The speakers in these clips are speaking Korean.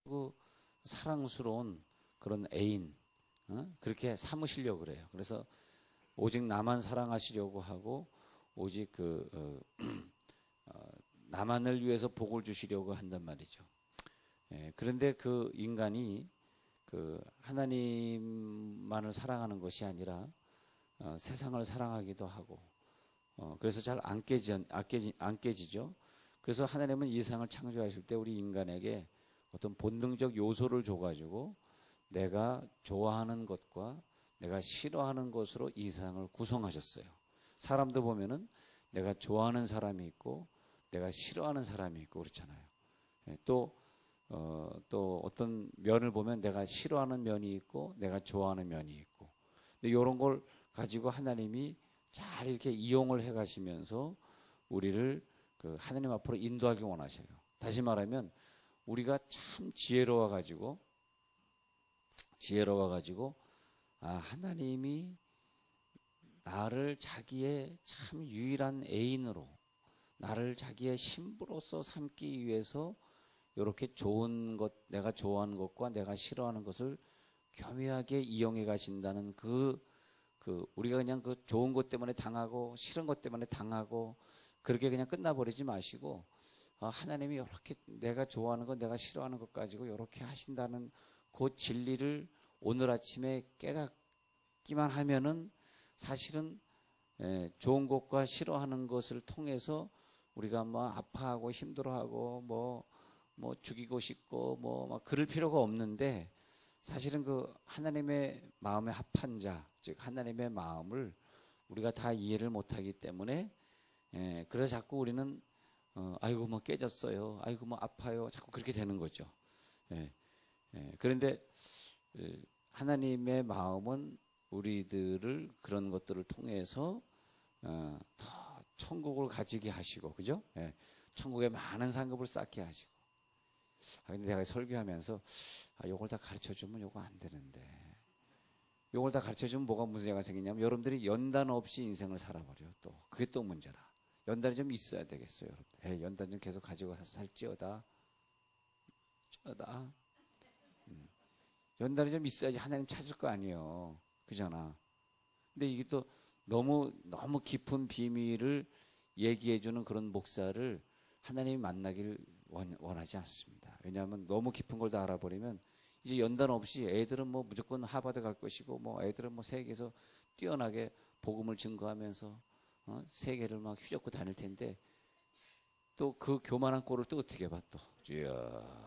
그 사랑스러운 그런 애인, 그렇게 삼으시려고 그래요. 그래서 오직 나만 사랑하시려고 하고 오직 나만을 위해서 복을 주시려고 한단 말이죠. 예, 그런데 그 인간이 그 하나님만을 사랑하는 것이 아니라 세상을 사랑하기도 하고 그래서 잘 안 깨지죠. 그래서 하나님은 이 세상을 창조하실 때 우리 인간에게 어떤 본능적 요소를 줘가지고 내가 좋아하는 것과 내가 싫어하는 것으로 이 세상을 구성하셨어요. 사람도 보면은 내가 좋아하는 사람이 있고 내가 싫어하는 사람이 있고 그렇잖아요. 또 어떤 면을 보면 내가 싫어하는 면이 있고 내가 좋아하는 면이 있고, 근데 이런 걸 가지고 하나님이 잘 이렇게 이용을 해 가시면서 우리를 그 하나님 앞으로 인도하기 원하셔요. 다시 말하면 우리가 참 지혜로워 가지고 하나님이 나를 자기의 참 유일한 애인으로, 나를 자기의 신부로서 삼기 위해서 이렇게 좋은 것, 내가 좋아하는 것과 내가 싫어하는 것을 교묘하게 이용해 가신다는 우리가 그냥 그 좋은 것 때문에 당하고 싫은 것 때문에 당하고 그렇게 그냥 끝나버리지 마시고, 하나님이 이렇게 내가 좋아하는 것, 내가 싫어하는 것 가지고 이렇게 하신다는 그 진리를 오늘 아침에 깨닫기만 하면은 사실은 좋은 것과 싫어하는 것을 통해서 우리가 뭐 아파하고 힘들어하고 뭐 죽이고 싶고 막 그럴 필요가 없는데, 사실은 그 하나님의 마음에 합한 자, 즉 하나님의 마음을 우리가 다 이해를 못하기 때문에 그래서 자꾸 우리는 아이고 뭐 깨졌어요, 아이고 뭐 아파요, 자꾸 그렇게 되는 거죠. 그런데 하나님의 마음은 우리들을 그런 것들을 통해서 더 천국을 가지게 하시고, 그죠? 천국에 많은 상급을 쌓게 하시고. 근데 내가 설교하면서 요걸 다 가르쳐주면 요거 안 되는데, 요걸 다 가르쳐주면 뭐가 문제가 생기냐면 여러분들이 연단 없이 인생을 살아버려. 또 그게 또 문제라. 연단이 좀 있어야 되겠어요, 여러분. 연단 좀 계속 가지고 살찌어다. 연단이 좀 있어야지 하나님 찾을 거 아니에요, 그잖아. 근데 이게 또 너무 깊은 비밀을 얘기해주는 그런 목사를 하나님이 만나길 원하지 않습니다. 왜냐하면 너무 깊은 걸 다 알아버리면 이제 연단 없이 애들은 뭐 무조건 하버드 갈 것이고, 뭐 애들은 뭐 세계에서 뛰어나게 복음을 증거하면서 세계를 막 휘젓고 다닐 텐데, 또 그 교만한 꼴을 또 어떻게 봐 또. 주여.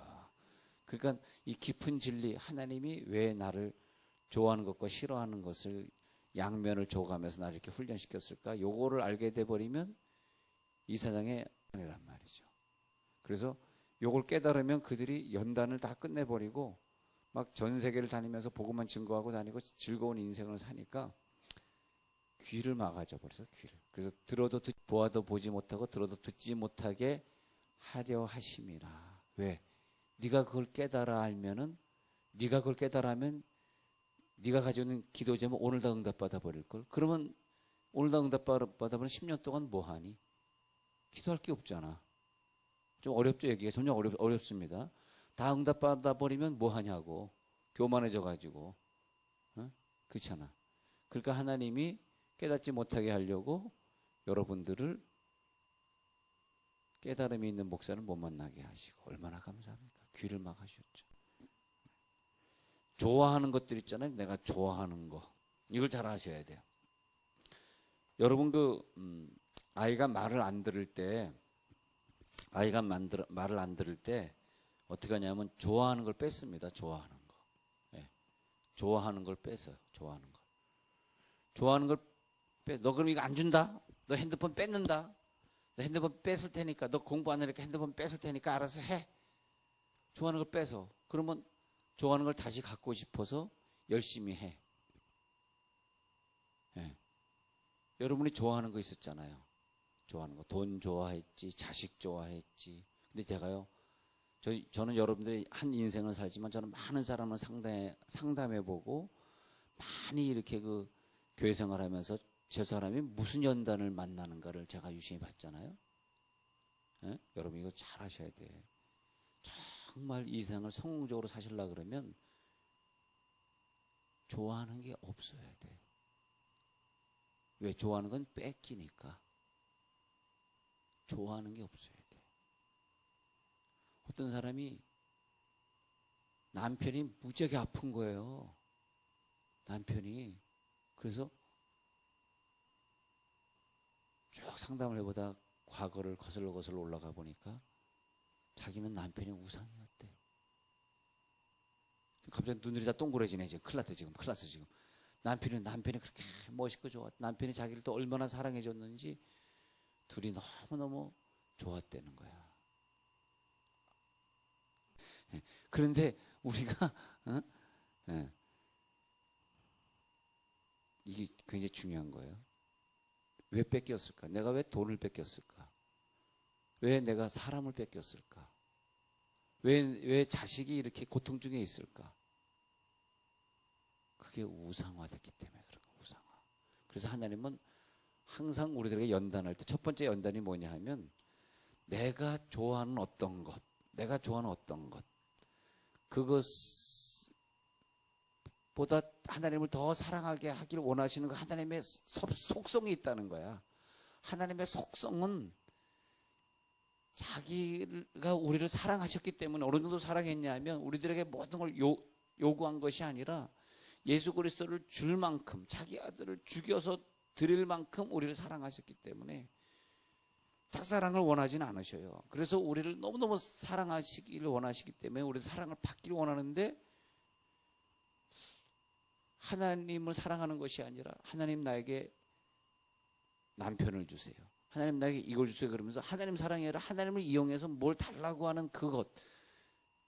그러니까 이 깊은 진리, 하나님이 왜 나를 좋아하는 것과 싫어하는 것을 양면을 줘가면서 나를 이렇게 훈련시켰을까? 요거를 알게 돼버리면 이 세상에 아니란 말이죠. 그래서 요걸 깨달으면 그들이 연단을 다 끝내버리고 막 전 세계를 다니면서 복음만 증거하고 다니고 즐거운 인생을 사니까 귀를 막아줘 버려서 귀를. 그래서 들어도 보아도 보지 못하고 들어도 듣지 못하게 하려 하심이라. 왜? 네가 그걸 깨달아 알면은, 네가 그걸 깨달으면 네가 가지고 있는 기도 제목 오늘 다 응답받아 버릴 걸. 그러면 오늘 다 응답받아 버리면 10년 동안 뭐 하니? 기도할 게 없잖아. 좀 어렵죠, 얘기가. 전혀 어렵습니다. 다 응답받아 버리면 뭐 하냐고. 교만해져 가지고. 그렇잖아. 그러니까 하나님이 깨닫지 못하게 하려고 여러분들을 깨달음이 있는 목사를 못 만나게 하시고, 얼마나 감사합니까? 귀를 막아주셨죠. 좋아하는 것들 있잖아요. 내가 좋아하는 거. 이걸 잘 아셔야 돼요. 여러분 아이가 말을 안 들을 때 어떻게 하냐면 좋아하는 걸 뺐습니다. 좋아하는 거. 좋아하는 걸 뺐어요. 좋아하는 걸 너 그럼 이거 안 준다? 너 핸드폰 뺏는다? 너 핸드폰 뺐을 테니까, 너 공부 안 하니까 핸드폰 뺐을 테니까 알아서 해. 좋아하는 걸 빼서. 그러면 좋아하는 걸 다시 갖고 싶어서 열심히 해. 여러분이 좋아하는 거 있었잖아요. 좋아하는 거. 돈 좋아했지, 자식 좋아했지. 근데 제가요, 저는 여러분들이 한 인생을 살지만 저는 많은 사람을 상담해보고 많이 이렇게 그 교회 생활하면서 저 사람이 무슨 연단을 만나는가를 제가 유심히 봤잖아요. 여러분 이거 잘 하셔야 돼. 정말 이 세상을 성공적으로 사시려고 그러면 좋아하는 게 없어야 돼. 왜? 좋아하는 건 뺏기니까. 좋아하는 게 없어야 돼. 어떤 사람이 남편이 무지하게 아픈 거예요. 남편이. 그래서 쭉 상담을 해보다 과거를 거슬러 올라가 보니까 자기는 남편이 우상이었대. 갑자기 눈들이 다 동그래지네. 지금 큰일 났다. 지금 큰일 났어. 지금 남편이 그렇게 멋있고 좋았. 남편이 자기를 또 얼마나 사랑해줬는지 둘이 너무너무 좋았다는 거야. 그런데 우리가 이게 굉장히 중요한 거예요. 왜 뺏겼을까? 내가 왜 돈을 뺏겼을까? 왜 내가 사람을 뺏겼을까? 왜 자식이 이렇게 고통 중에 있을까? 그게 우상화됐기 때문에 그런 거예요. 우상화. 그래서 하나님은 항상 우리들에게 연단할 때 첫 번째 연단이 뭐냐 하면 내가 좋아하는 어떤 것, 그것보다 하나님을 더 사랑하게 하기를 원하시는 그 하나님의 속성이 있다는 거야. 하나님의 속성은 자기가 우리를 사랑하셨기 때문에 어느 정도 사랑했냐면 우리들에게 모든 걸 요구한 것이 아니라 예수 그리스도를 줄 만큼 자기 아들을 죽여서 드릴 만큼 우리를 사랑하셨기 때문에 짝사랑을 원하지는 않으셔요. 그래서 우리를 너무너무 사랑하시기를 원하시기 때문에 우리 사랑을 받기를 원하는데 하나님을 사랑하는 것이 아니라 하나님 나에게 남편을 주세요. 하나님 나에게 이걸 주세요. 그러면서 하나님 사랑해라. 하나님을 이용해서 뭘 달라고 하는 그것.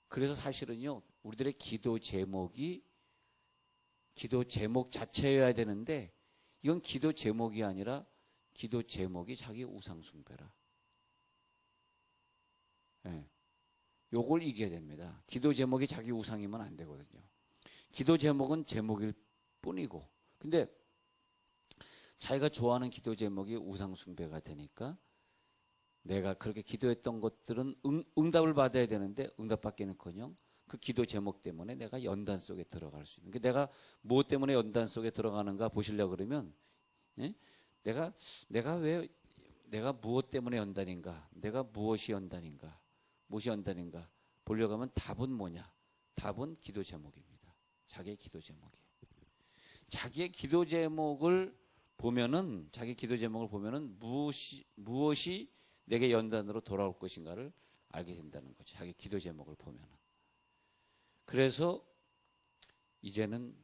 그래서 사실은요. 우리들의 기도 제목 자체여야 되는데 이건 기도 제목이 아니라 기도 제목이 자기 우상 숭배라. 네. 요걸 이겨야 됩니다. 기도 제목이 자기 우상이면 안 되거든요. 기도 제목은 제목일 뿐이고 근데 자기가 좋아하는 기도 제목이 우상 숭배가 되니까 내가 그렇게 기도했던 것들은 응답을 받아야 되는데 응답받기는커녕 그 기도 제목 때문에 내가 연단 속에 들어갈 수 있는. 내가 무엇 때문에 연단 속에 들어가는가 보시려고 그러면 내가 무엇 때문에 연단인가? 내가 무엇이 연단인가 보려고 하면 답은 뭐냐? 답은 기도 제목입니다. 자기의 기도 제목이에요. 자기 기도 제목을 보면은 무엇이 내게 연단으로 돌아올 것인가를 알게 된다는 거죠. 자기 기도 제목을 보면은. 그래서 이제는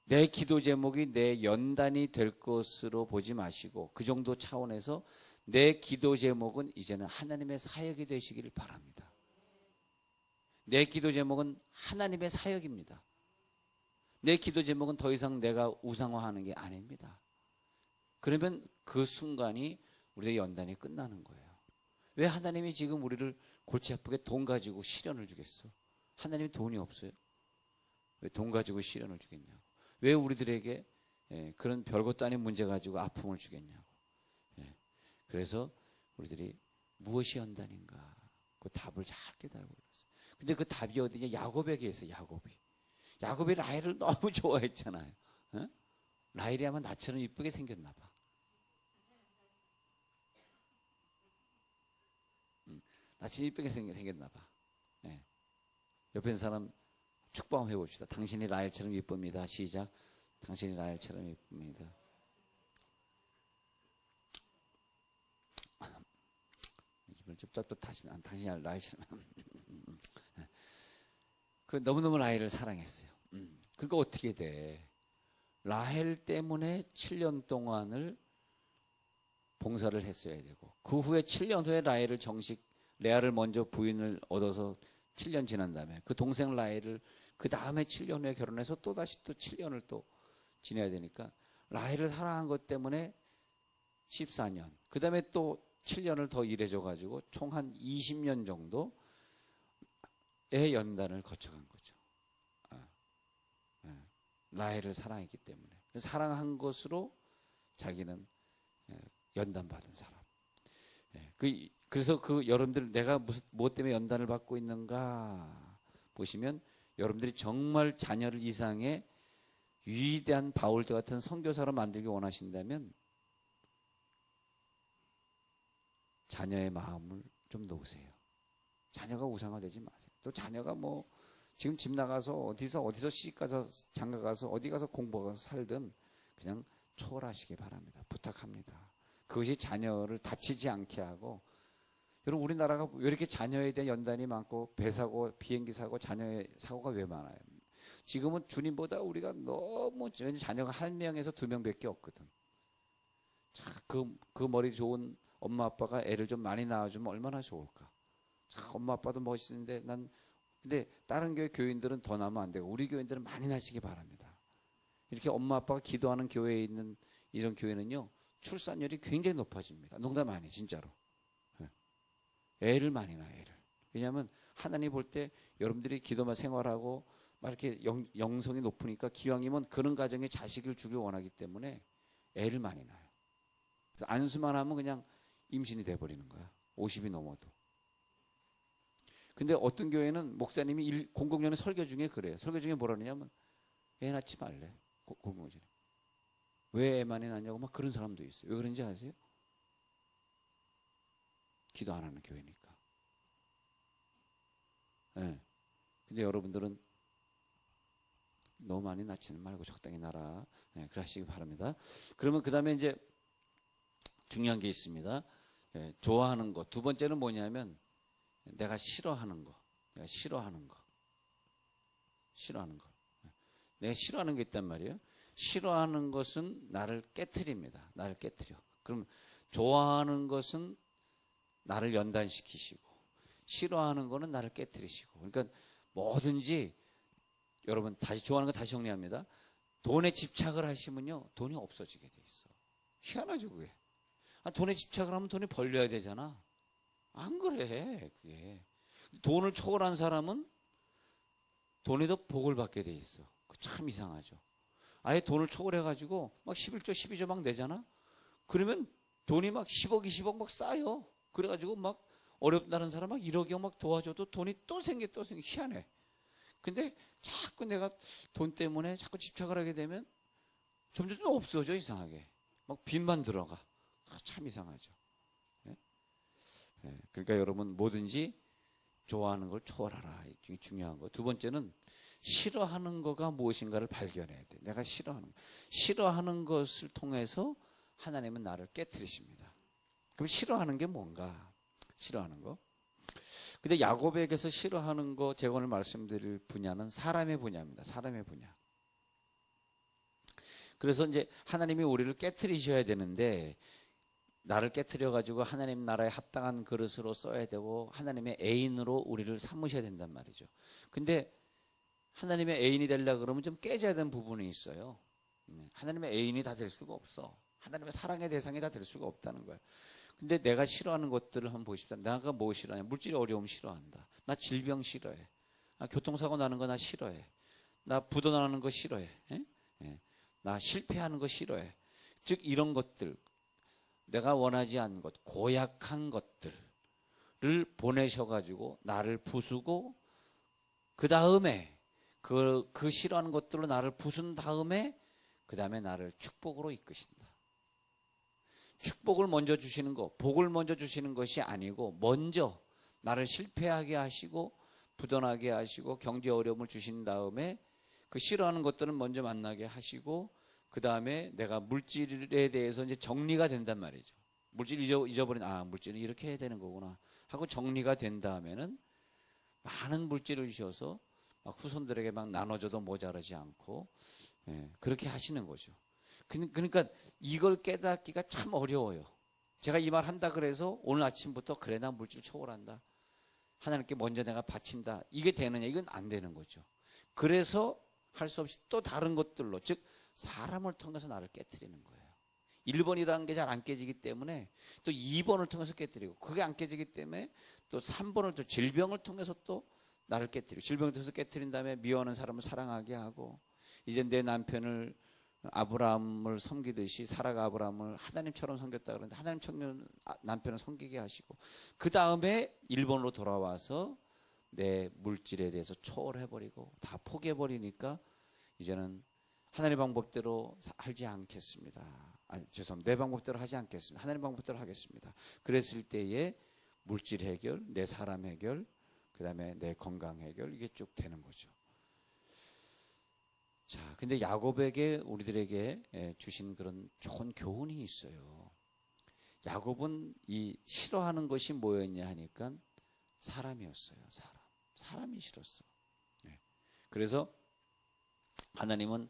내 기도 제목이 내 연단이 될 것으로 보지 마시고 그 정도 차원에서 내 기도 제목은 이제는 하나님의 사역이 되시기를 바랍니다. 내 기도 제목은 하나님의 사역입니다. 내 기도 제목은 더 이상 내가 우상화하는 게 아닙니다. 그러면 그 순간이 우리의 연단이 끝나는 거예요. 왜 하나님이 지금 우리를 골치 아프게 돈 가지고 시련을 주겠어? 하나님이 돈이 없어요? 왜 돈 가지고 시련을 주겠냐고. 왜 우리들에게 그런 별것도 아닌 문제 가지고 아픔을 주겠냐고. 그래서 우리들이 무엇이 연단인가 그 답을 잘 깨달고 있어요. 근데 그 답이 어디냐? 야곱에게 있어요. 야곱이 라헬을 너무 좋아했잖아요. 라헬이 아마 나처럼 이쁘게 생겼나 봐. 나처럼 이쁘게 생겼나 봐. 옆에 있는 사람 축복 한번 해봅시다. 당신이 라헬처럼 이쁩니다. 시작. 당신이 라헬처럼 이쁩니다. 이걸 좀 떳떳하시면 당신이 라헬처럼 너무너무 라헬을 사랑했어요. 그러니까 어떻게 돼? 라헬 때문에 7년 동안을 봉사를 했어야 되고 그 후에 7년 후에 레아를 먼저 부인을 얻어서 7년 지난 다음에 그 동생 라헬을 그 다음에 7년 후에 결혼해서 또다시 또 7년을 또 지내야 되니까 라헬을 사랑한 것 때문에 14년 그 다음에 또 7년을 더 일해줘가지고 총 한 20년 정도의 연단을 거쳐간 거죠. 라헬을 사랑했기 때문에 사랑한 것으로 자기는 연단받은 사람. 그래서 그 여러분들 내가 무엇 때문에 연단을 받고 있는가 보시면 여러분들이 정말 자녀를 이상의 위대한 바울들 같은 선교사로 만들기 원하신다면 자녀의 마음을 좀 놓으세요. 자녀가 우상화되지 마세요. 또 자녀가 뭐 지금 집 나가서 어디서 시집가서 장가가서 어디 가서 공부하고 살든 그냥 초월하시기 바랍니다. 부탁합니다. 그것이 자녀를 다치지 않게 하고, 여러분 우리나라가 왜 이렇게 자녀에 대한 연단이 많고 배 사고 비행기 사고 자녀의 사고가 왜 많아요? 지금은 주님보다 우리가 너무 자녀가 1명에서 2명밖에 없거든. 그 머리 좋은 엄마 아빠가 애를 좀 많이 낳아주면 얼마나 좋을까. 엄마 아빠도 멋있는데 근데 다른 교회 교인들은 더 낳으면 안 되고 우리 교인들은 많이 낳으시기 바랍니다. 이렇게 엄마 아빠가 기도하는 교회에 있는 이런 교회는요, 출산율이 굉장히 높아집니다. 농담 아니에요, 진짜로. 애를 많이 낳아요, 애를. 왜냐하면 하나님 볼 때 여러분들이 기도만 생활하고 막 이렇게 영성이 높으니까 기왕이면 그런 가정에 자식을 주길 원하기 때문에 애를 많이 낳아요. 그래서 안수만 하면 그냥 임신이 돼버리는 거야. 50이 넘어도. 근데 어떤 교회는 목사님이 공공연히 설교 중에 그래요. 설교 중에 뭐라 그러냐면 애 낳지 말래. 공공연히. 왜 애 많이 낳냐고 막 그런 사람도 있어요. 왜 그런지 아세요? 기도 안 하는 교회니까. 네. 근데 여러분들은 너무 많이 낳지는 말고 적당히 낳아라. 네, 그러시기 바랍니다. 그러면 그 다음에 이제 중요한 게 있습니다. 네, 좋아하는 거. 두 번째는 뭐냐면 내가 싫어하는 거. 내가 싫어하는 거. 싫어하는 거. 내가 싫어하는 게 있단 말이에요. 싫어하는 것은 나를 깨트립니다. 나를 깨트려. 그럼 좋아하는 것은 나를 연단시키시고 싫어하는 거는 나를 깨트리시고. 그러니까 뭐든지 여러분 다시 좋아하는 거 다시 정리합니다. 돈에 집착을 하시면요, 돈이 없어지게 돼 있어. 희한하죠, 그게. 돈에 집착을 하면 돈이 벌려야 되잖아. 안 그래, 그게. 돈을 초월한 사람은 돈이 더 복을 받게 돼 있어. 참 이상하죠. 아예 돈을 초월해가지고 막 11조, 12조 막 내잖아? 그러면 돈이 막 10억, 20억 막 쌓여. 그래가지고 막 어렵다는 사람 막 1억이 막 도와줘도 돈이 또 생겨. 희한해. 근데 자꾸 내가 돈 때문에 자꾸 집착을 하게 되면 점점 없어져, 이상하게. 막 빚만 들어가. 참 이상하죠. 예? 예, 그러니까 여러분 뭐든지 좋아하는 걸 초월하라. 이게 중요한 거. 두 번째는 싫어하는 거가 무엇인가를 발견해야 돼. 내가 싫어하는 것을 통해서 하나님은 나를 깨트리십니다. 그럼 싫어하는 게 뭔가? 싫어하는 거. 근데 야곱에게서 싫어하는 거, 제가 오늘 말씀드릴 분야는 사람의 분야입니다. 사람의 분야. 그래서 이제 하나님이 우리를 깨트리셔야 되는데, 나를 깨트려가지고 하나님 나라에 합당한 그릇으로 써야 되고 하나님의 애인으로 우리를 삼으셔야 된단 말이죠. 근데 하나님의 애인이 되려고 그러면 좀 깨져야 되는 부분이 있어요. 하나님의 애인이 다 될 수가 없어. 하나님의 사랑의 대상이 다 될 수가 없다는 거예요. 근데 내가 싫어하는 것들을 한번 보십시오. 내가 뭐 싫어하냐? 물질의 어려움 싫어한다. 나 질병 싫어해. 교통사고 나는 거 나 싫어해. 나 부도 나는 거 싫어해. 나 실패하는 거 싫어해. 즉 이런 것들, 내가 원하지 않는 것, 고약한 것들을 보내셔가지고 나를 부수고, 그 다음에 그 싫어하는 것들로 나를 부순 다음에 그 다음에 나를 축복으로 이끄신다. 축복을 먼저 주시는 거, 복을 먼저 주시는 것이 아니고 먼저 나를 실패하게 하시고 부도나게 하시고 경제 어려움을 주신 다음에 그 싫어하는 것들은 먼저 만나게 하시고 그 다음에 내가 물질에 대해서 이제 정리가 된단 말이죠. 물질 잊어버린, 물질은 이렇게 해야 되는 거구나 하고 정리가 된 다음에는 많은 물질을 주셔서 막 후손들에게 막 나눠줘도 모자라지 않고, 그렇게 하시는 거죠. 그러니까 이걸 깨닫기가 참 어려워요. 제가 이 말 한다 그래서 오늘 아침부터 그래 나 물질 초월한다, 하나님께 먼저 내가 바친다, 이게 되느냐? 이건 안 되는 거죠. 그래서 할 수 없이 또 다른 것들로, 즉 사람을 통해서 나를 깨트리는 거예요. 1번이라는 게 잘 안 깨지기 때문에 또 2번을 통해서 깨트리고, 그게 안 깨지기 때문에 또 3번을 또 질병을 통해서 또 나를 깨트리고, 질병을 통해서 깨트린 다음에 미워하는 사람을 사랑하게 하고, 이제 내 남편을 아브라함을 섬기듯이 사라가 아브라함을 하나님처럼 섬겼다 그러는데 하나님처럼 남편을 섬기게 하시고 그 다음에 일본으로 돌아와서 내 물질에 대해서 초월해버리고 다 포기해버리니까 이제는 하나님의 방법대로 하지 않겠습니다. 죄송합니다. 내 방법대로 하지 않겠습니다. 하나님 방법대로 하겠습니다. 그랬을 때에 물질 해결, 내 사람 해결, 그 다음에 내 건강 해결, 이게 쭉 되는 거죠. 자, 근데 야곱에게 우리들에게 주신 그런 좋은 교훈이 있어요. 야곱은 이 싫어하는 것이 뭐였냐 하니까 사람이었어요. 사람이 싫었어. 그래서 하나님은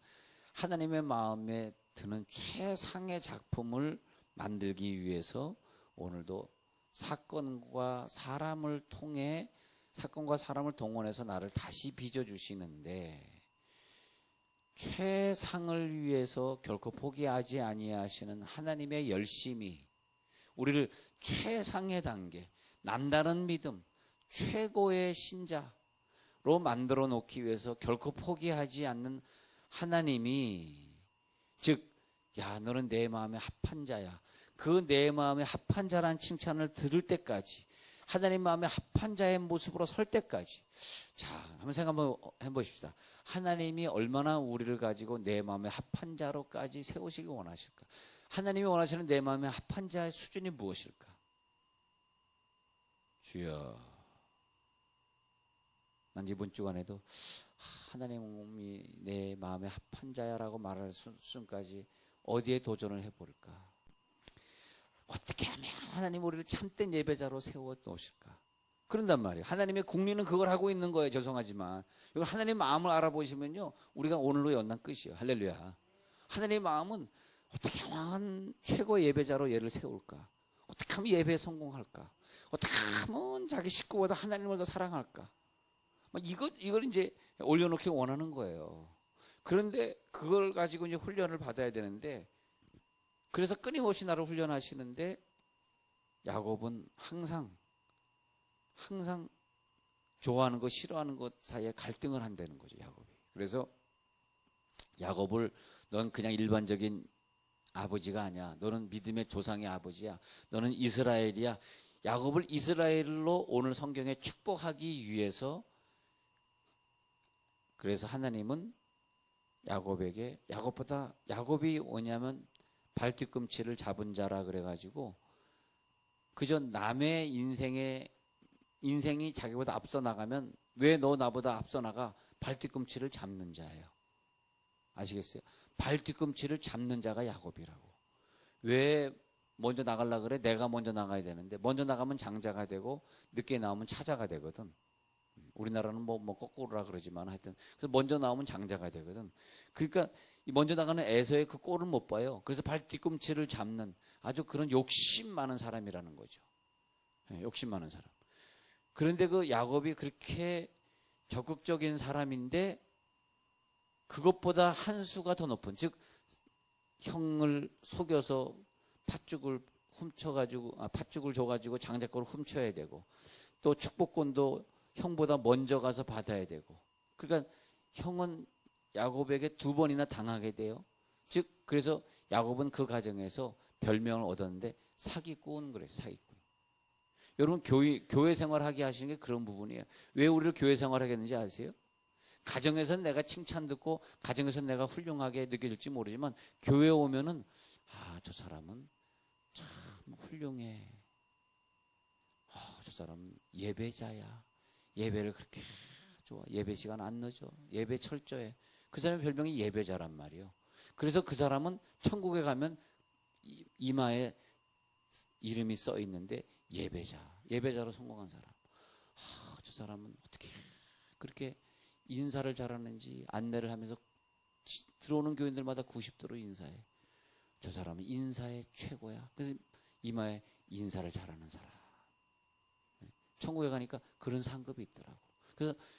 하나님의 마음에 드는 최상의 작품을 만들기 위해서 오늘도 사건과 사람을 동원해서 나를 다시 빚어주시는데 최상을 위해서 결코 포기하지 아니하시는 하나님의 열심이 우리를 최상의 단계, 남다른 믿음, 최고의 신자로 만들어 놓기 위해서 결코 포기하지 않는 하나님이 즉, 야, 너는 내 마음에 합한 자야. 그 내 마음에 합한 자라는 칭찬을 들을 때까지 하나님 마음에 합한 자의 모습으로 설 때까지 자, 한번 생각 한번 해보십시다. 하나님이 얼마나 우리를 가지고 내 마음에 합한 자로까지 세우시기 원하실까? 하나님이 원하시는 내 마음에 합한 자의 수준이 무엇일까? 주여, 난 이번 주간에도 하나님이 내 마음에 합한 자야라고 말할 수준까지 어디에 도전을 해볼까? 어떻게 하면 하나님 우리를 참된 예배자로 세워 놓으실까? 그런단 말이에요. 하나님의 국리는 그걸 하고 있는 거예요. 죄송하지만 이걸 하나님의 마음을 알아보시면요, 우리가 오늘로 연단 끝이에요. 할렐루야. 하나님의 마음은 어떻게 하면 최고의 예배자로 얘를 세울까? 어떻게 하면 예배에 성공할까? 어떻게 하면 자기 식구보다 하나님을 더 사랑할까? 이걸 이제 올려놓기 원하는 거예요. 그런데 그걸 가지고 이제 훈련을 받아야 되는데, 그래서 끊임없이 나를 훈련하시는데, 야곱은 항상 좋아하는 것, 싫어하는 것 사이에 갈등을 한다는 거죠, 야곱이. 그래서 야곱을 넌 그냥 일반적인 아버지가 아니야. 너는 믿음의 조상의 아버지야. 너는 이스라엘이야. 야곱을 이스라엘로 오늘 성경에 축복하기 위해서, 그래서 하나님은 야곱이 뭐냐면 발뒤꿈치를 잡은 자라 그래가지고 그저 남의 인생이 자기보다 앞서 나가면 왜 너 나보다 앞서 나가? 발뒤꿈치를 잡는 자예요. 아시겠어요? 발뒤꿈치를 잡는 자가 야곱이라고. 왜 먼저 나가려고 그래? 내가 먼저 나가야 되는데 먼저 나가면 장자가 되고 늦게 나오면 차자가 되거든. 우리나라는 뭐 거꾸로라 그러지만 하여튼 그래서 먼저 나오면 장자가 되거든. 그러니까 먼저 나가는 에서의 그 꼴을 못 봐요. 그래서 발 뒤꿈치를 잡는 아주 그런 욕심 많은 사람이라는 거죠. 욕심 많은 사람. 그런데 그 야곱이 그렇게 적극적인 사람인데 그것보다 한 수가 더 높은, 즉 형을 속여서 팥죽을 줘가지고 장자 거를 훔쳐야 되고 또 축복권도 형보다 먼저 가서 받아야 되고, 그러니까 형은 야곱에게 2번이나 당하게 돼요. 즉 그래서 야곱은 그 과정에서 별명을 얻었는데 사기꾼, 그래요. 사기꾼. 여러분 교회 생활하게 하시는 게 그런 부분이에요. 왜 우리를 교회 생활하게 했는지 아세요? 가정에서는 내가 칭찬 듣고 가정에서는 내가 훌륭하게 느껴질지 모르지만 교회 오면은 저 사람은 참 훌륭해. 저 사람은 예배자야. 예배를 그렇게 좋아. 예배 시간 안 늦어. 예배 철저해. 그 사람의 별명이 예배자란 말이에요. 그래서 그 사람은 천국에 가면 이마에 이름이 써 있는데 예배자로 성공한 사람. 저 사람은 어떻게 그렇게 인사를 잘하는지 안내를 하면서 들어오는 교인들마다 90도로 인사해. 저 사람은 인사의 최고야. 그래서 이마에 인사를 잘하는 사람. 천국에 가니까 그런 상급이 있더라고.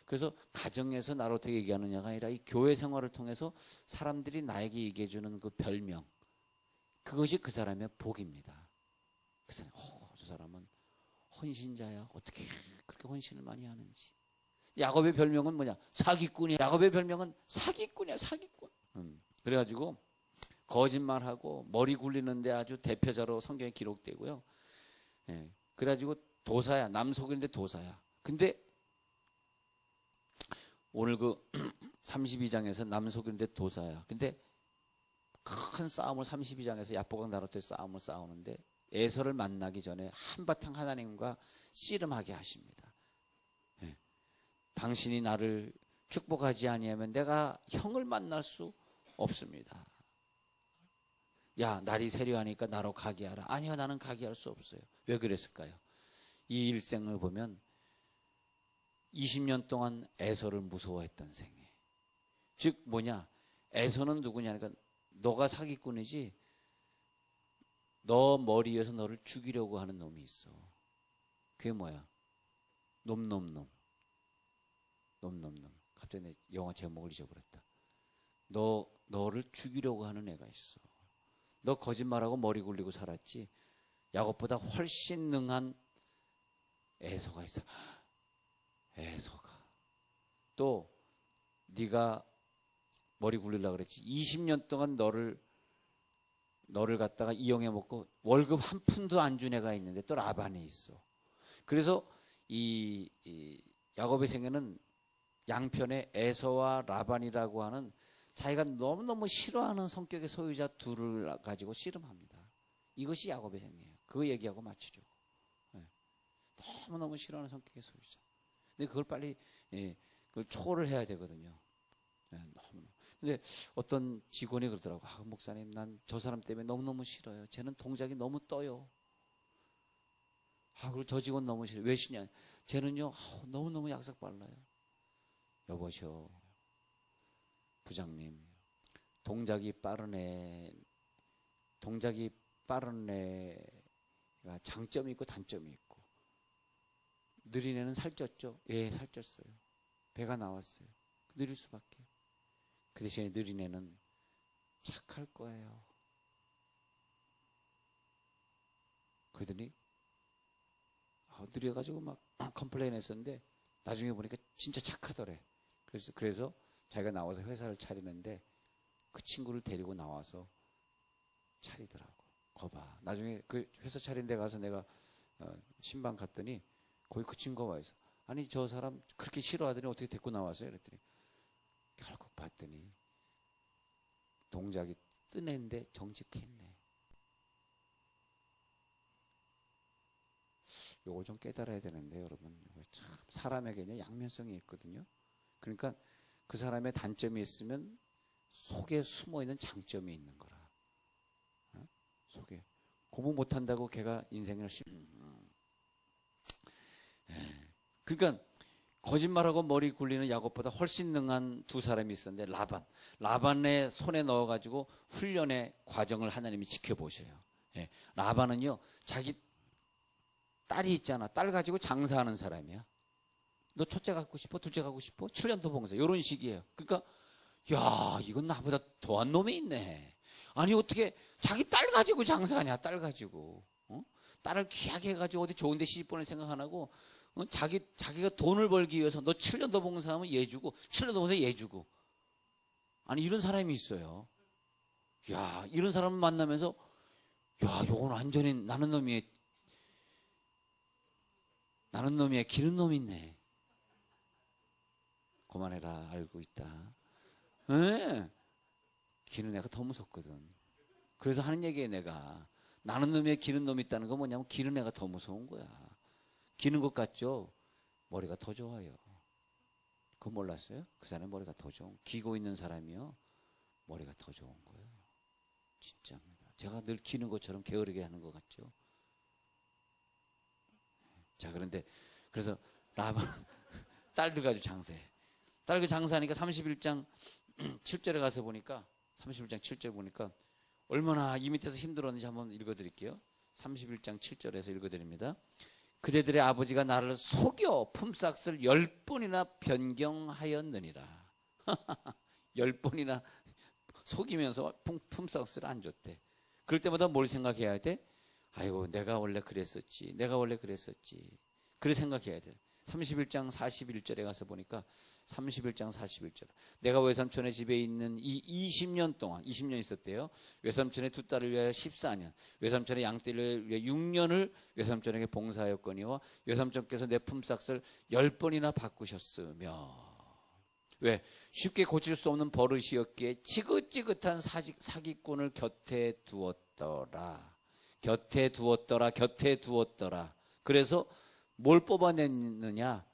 그래서 가정에서 나를 어떻게 얘기하느냐가 아니라 이 교회 생활을 통해서 사람들이 나에게 얘기해 주는 그 별명, 그것이 그 사람의 복입니다. 그 사람, 저 사람은 헌신자야. 어떻게 그렇게 헌신을 많이 하는지. 야곱의 별명은 뭐냐? 사기꾼이야. 야곱의 별명은 사기꾼이야. 사기꾼. 그래가지고 거짓말하고 머리 굴리는데 아주 대표자로 성경에 기록되고요. 예, 그래가지고 도사야. 남 속이는데 도사야. 근데 오늘 그 32장에서 남 속이는데 도사야. 근데 큰 싸움을 32장에서 야복강 나루토의 싸움을 싸우는데 에서를 만나기 전에 한바탕 하나님과 씨름하게 하십니다. 예. 당신이 나를 축복하지 아니하면 내가 형을 만날 수 없습니다. 야, 날이 세려하니까 나로 가게 하라. 아니요, 나는 가게 할 수 없어요. 왜 그랬을까요? 이 일생을 보면 20년 동안 에서를 무서워했던 생애. 즉 뭐냐? 에서는 누구냐? 그러니까 너가 사기꾼이지 너 머리 위에서 너를 죽이려고 하는 놈이 있어. 그게 뭐야? 놈. 갑자기 내 영어 제목을 잊어버렸다. 너를 죽이려고 하는 애가 있어. 너 거짓말하고 머리 굴리고 살았지. 야곱보다 훨씬 능한 에서가 있어. 에서가. 또 네가 머리 굴리려고 그랬지. 20년 동안 너를 갖다가 이용해 먹고 월급 한 푼도 안 준 애가 있는데 또 라반이 있어. 그래서 이 야곱의 생애는 양편에 에서와 라반이라고 하는 자기가 너무너무 싫어하는 성격의 소유자 둘을 가지고 씨름합니다. 이것이 야곱의 생애예요. 그거 얘기하고 마치죠. 네. 너무너무 싫어하는 성격의 소유자. 근데 그걸 빨리 그걸 초월을 해야 되거든요. 네, 너무. 근데 어떤 직원이 그러더라고. 아, 목사님, 난 저 사람 때문에 너무너무 싫어요. 쟤는 동작이 너무 떠요. 아, 그리고 저 직원 너무 싫어요. 왜 싫냐? 쟤는요, 너무너무 약삭 빨라요. 여보시오, 부장님, 동작이 빠른 애가 장점이 있고 단점이 있고, 느린 애는 살쪘죠? 예, 살쪘어요. 배가 나왔어요. 느릴 수밖에. 그 대신에 느린 애는 착할 거예요. 그러더니 느려가지고 막 컴플레인 했었는데 나중에 보니까 진짜 착하더래. 그래서 자기가 나와서 회사를 차리는데 그 친구를 데리고 나와서 차리더라고. 거봐. 나중에 그 회사 차린 데 가서 내가 신방 갔더니 거기 그 친구가 와 있어. 아니 저 사람 그렇게 싫어하더니 어떻게 데리고 나왔어요? 그랬더니 결국 봤더니 동작이 뜬 애인데 정직했네. 요거 좀 깨달아야 되는데 여러분, 참 사람에게는 양면성이 있거든요. 그러니까 그 사람의 단점이 있으면 속에 숨어있는 장점이 있는 거라. 속에 공부 못한다고 걔가 인생을 그러니까 거짓말하고 머리 굴리는 야곱보다 훨씬 능한 두 사람이 있었는데 라반의 손에 넣어가지고 훈련의 과정을 하나님이 지켜보셔요. 예. 라반은요 자기 딸이 있잖아. 딸 가지고 장사하는 사람이야. 너 첫째 갖고 싶어? 둘째 갖고 싶어? 7년도 봉사. 이런 식이에요. 그러니까 야, 이건 나보다 더한 놈이 있네. 아니 어떻게 자기 딸 가지고 장사하냐. 딸 가지고. 딸을 귀하게 해가지고 어디 좋은 데 시집 보낼 생각 안 하고 자기가 돈을 벌기 위해서 너 7년도 봉사하면 얘 주고 7년도 봉사 얘 주고. 아니 이런 사람이 있어요. 야, 이런 사람을 만나면서 야, 요건 완전히 나는 놈이 기른 놈이 있네. 그만해라. 알고 있다. 네. 기른 애가 더 무섭거든. 그래서 하는 얘기에 내가 나는 놈에 기른 놈이 있다는 건 뭐냐면 기른 애가 더 무서운 거야. 기는 것 같죠? 머리가 더 좋아요. 그거 몰랐어요? 그 사람의 머리가 더 좋은, 기고 있는 사람이요 머리가 더 좋은 거예요. 진짜입니다. 제가 늘 기는 것처럼 게으르게 하는 것 같죠? 자, 그래서 라반 딸들 가지고 장사해. 딸 그 장사하니까 31장 7절에 가서 보니까 31장 7절 보니까 얼마나 이 밑에서 힘들었는지 한번 읽어드릴게요. 31장 7절에서 읽어드립니다. 그대들의 아버지가 나를 속여 품삯을 10번이나 변경하였느니라. 10번이나 속이면서 품삯을 안 줬대. 그럴 때마다 뭘 생각해야 돼? 아이고 내가 원래 그랬었지. 그래 생각해야 돼. 31장 41절에 가서 보니까 31장 41절. 내가 외삼촌의 집에 있는 이 20년 동안 20년 있었대요. 외삼촌의 두 딸을 위하여 14년, 외삼촌의 양떼를 위하여 6년을 외삼촌에게 봉사하였거니와 외삼촌께서 내 품삯을 10번이나 바꾸셨으며. 왜? 쉽게 고칠 수 없는 버릇이었기에 지긋지긋한 사기꾼을 곁에 두었더라. 곁에 두었더라. 그래서 뭘 뽑아내느냐?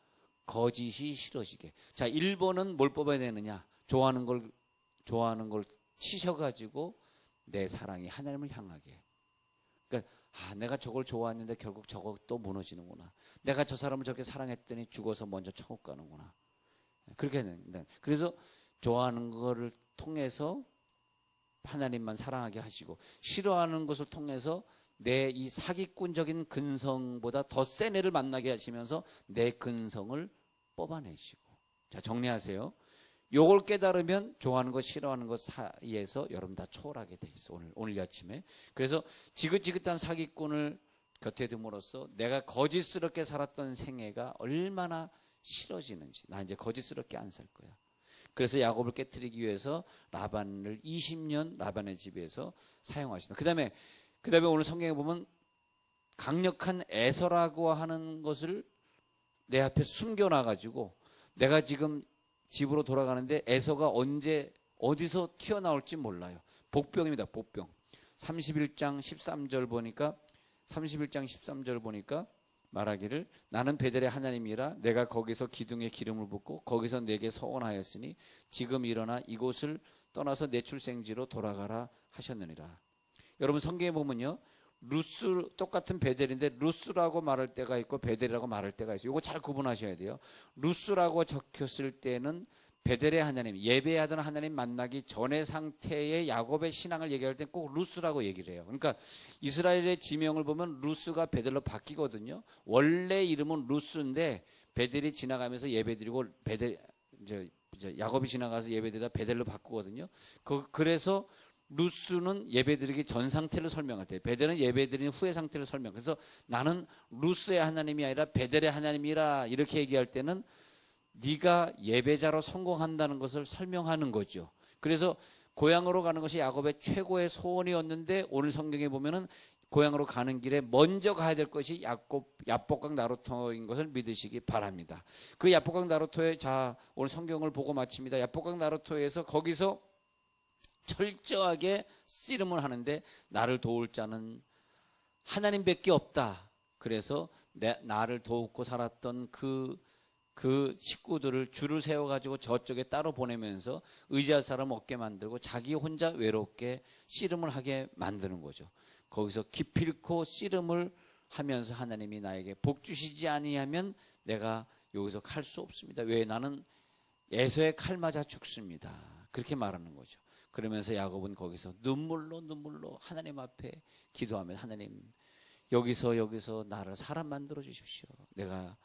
거짓이 싫어지게. 자, 1번은 뭘 뽑아내느냐? 좋아하는 걸 치셔가지고 내 사랑이 하나님을 향하게. 그러니까 내가 저걸 좋아했는데 결국 저것도 무너지는구나. 내가 저 사람을 저렇게 사랑했더니 죽어서 먼저 천국 가는구나. 그렇게 되는데, 그래서 좋아하는 거를 통해서 하나님만 사랑하게 하시고, 싫어하는 것을 통해서 내 이 사기꾼적인 근성보다 더 센 애를 만나게 하시면서 내 근성을 뽑아내시고. 자, 정리하세요. 요걸 깨달으면 좋아하는 것, 싫어하는 것 사이에서 여러분 다 초월하게 돼 있어. 오늘 아침에. 그래서 지긋지긋한 사기꾼을 곁에 둠으로써 내가 거짓스럽게 살았던 생애가 얼마나 싫어지는지. 나 이제 거짓스럽게 안 살 거야. 그래서 야곱을 깨뜨리기 위해서 라반을 20년 라반의 집에서 사용하십니다. 그 다음에 오늘 성경에 보면 강력한 에서라고 하는 것을 내 앞에 숨겨놔가지고 내가 지금 집으로 돌아가는데 에서가 언제 어디서 튀어나올지 몰라요. 복병입니다. 복병. 31장 13절 보니까 말하기를 나는 베델의 하나님이라 내가 거기서 기둥에 기름을 붓고 거기서 내게 서원하였으니 지금 일어나 이곳을 떠나서 내 출생지로 돌아가라 하셨느니라. 여러분 성경에 보면요, 루스 똑같은 베델인데 루스라고 말할 때가 있고 베델이라고 말할 때가 있어요. 이거 잘 구분하셔야 돼요. 루스라고 적혔을 때는 베델의 하나님, 예배하던 하나님 만나기 전의 상태의 야곱의 신앙을 얘기할 때 꼭 루스라고 얘기를 해요. 그러니까 이스라엘의 지명을 보면 루스가 베델로 바뀌거든요. 원래 이름은 루스인데 베델이 지나가면서 예배드리고 야곱이 지나가서 예배드리다 베델로 바꾸거든요. 그래서 루스는 예배드리기 전 상태를 설명할 때, 베델은 예배드리는 후의 상태를 설명. 그래서 나는 루스의 하나님이 아니라 베델의 하나님이라 이렇게 얘기할 때는 네가 예배자로 성공한다는 것을 설명하는 거죠. 그래서 고향으로 가는 것이 야곱의 최고의 소원이었는데 오늘 성경에 보면은 고향으로 가는 길에 먼저 가야 될 것이 야복강 나루터인 것을 믿으시기 바랍니다. 그 야복강 나루터에, 자, 오늘 성경을 보고 마칩니다. 야복강 나루터에서 거기서 철저하게 씨름을 하는데 나를 도울 자는 하나님밖에 없다. 그래서 나를 돕고 살았던 그 식구들을 줄을 세워가지고 저쪽에 따로 보내면서 의지할 사람 없게 만들고 자기 혼자 외롭게 씨름을 하게 만드는 거죠. 거기서 기필코 씨름을 하면서 하나님이 나에게 복 주시지 아니하면 내가 여기서 갈 수 없습니다. 왜? 나는 에서의 칼 맞아 죽습니다. 그렇게 말하는 거죠. 그러면서 야곱은 거기서 눈물로 하나님 앞에 기도하면서 하나님 여기서 나를 사람 만들어 주십시오. 내가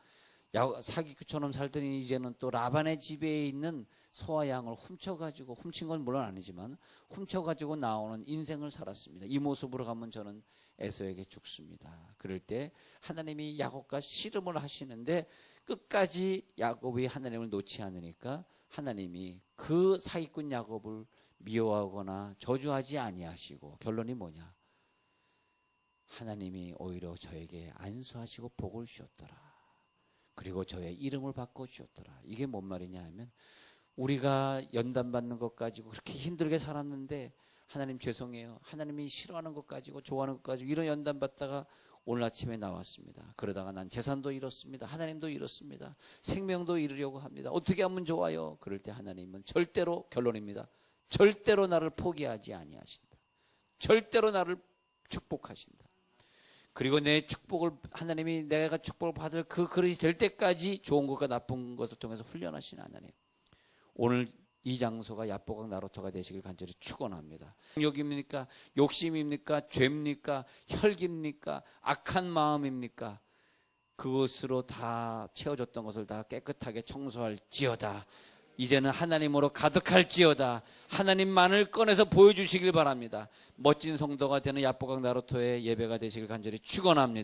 사기꾼처럼 살더니 이제는 또 라반의 집에 있는 소와 양을 훔쳐가지고, 훔친 건 물론 아니지만 훔쳐가지고 나오는 인생을 살았습니다. 이 모습으로 가면 저는 에서에게 죽습니다. 그럴 때 하나님이 야곱과 씨름을 하시는데 끝까지 야곱이 하나님을 놓지 않으니까 하나님이 그 사기꾼 야곱을 미워하거나 저주하지 아니하시고, 결론이 뭐냐? 하나님이 오히려 저에게 안수하시고 복을 주셨더라. 그리고 저의 이름을 바꿔주셨더라. 이게 뭔 말이냐 하면, 우리가 연단받는 것 가지고 그렇게 힘들게 살았는데 하나님 죄송해요, 하나님이 싫어하는 것 가지고 좋아하는 것 가지고 이런 연단받다가 오늘 아침에 나왔습니다. 그러다가 난 재산도 잃었습니다. 하나님도 잃었습니다. 생명도 잃으려고 합니다. 어떻게 하면 좋아요? 그럴 때 하나님은 절대로, 결론입니다, 절대로 나를 포기하지 아니하신다. 절대로 나를 축복하신다. 그리고 내 축복을, 하나님이 내가 축복을 받을 그 그릇이 될 때까지 좋은 것과 나쁜 것을 통해서 훈련하신 하나님, 오늘 이 장소가 야복강 나루터가 되시길 간절히 축원합니다. 욕입니까? 욕심입니까? 죄입니까? 혈기입니까? 악한 마음입니까? 그것으로 다 채워졌던 것을 다 깨끗하게 청소할지어다. 이제는 하나님으로 가득할지어다. 하나님만을 꺼내서 보여주시길 바랍니다. 멋진 성도가 되는 야복강 나루터의 예배가 되시길 간절히 축원합니다.